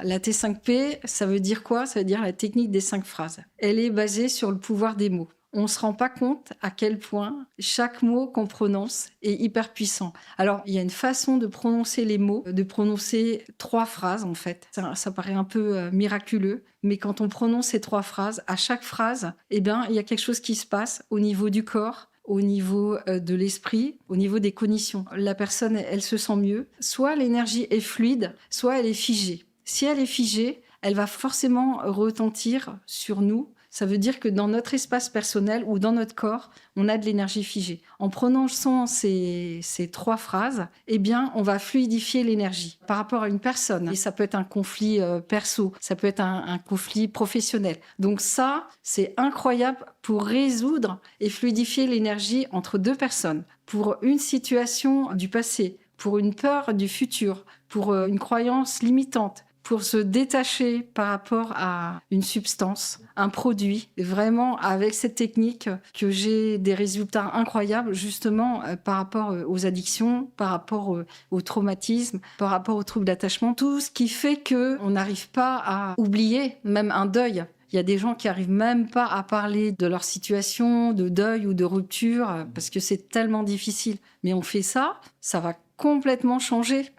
La T5P, ça veut dire quoi? Ça veut dire la technique des 5 phrases. Elle est basée sur le pouvoir des mots. On ne se rend pas compte à quel point chaque mot qu'on prononce est hyper puissant. Alors, il y a une façon de prononcer les mots, de prononcer 3 phrases en fait. Ça paraît un peu miraculeux, mais quand on prononce ces 3 phrases, à chaque phrase, eh bien, il y a quelque chose qui se passe au niveau du corps, au niveau de l'esprit, au niveau des cognitions. La personne, elle se sent mieux. Soit l'énergie est fluide, soit elle est figée. Si elle est figée, elle va forcément retentir sur nous. Ça veut dire que dans notre espace personnel ou dans notre corps, on a de l'énergie figée. En prononçant ces 3 phrases, eh bien, on va fluidifier l'énergie par rapport à une personne. Et ça peut être un conflit perso, ça peut être un conflit professionnel. Donc ça, c'est incroyable pour résoudre et fluidifier l'énergie entre 2 personnes, pour une situation du passé, pour une peur du futur, pour une croyance limitante, pour se détacher par rapport à une substance, un produit. Et vraiment, avec cette technique, que j'ai des résultats incroyables, justement, par rapport aux addictions, par rapport au traumatisme, par rapport aux troubles d'attachement, tout ce qui fait qu'on n'arrive pas à oublier, même un deuil. Il y a des gens qui arrivent même pas à parler de leur situation, de deuil ou de rupture, parce que c'est tellement difficile. Mais on fait ça, ça va complètement changer.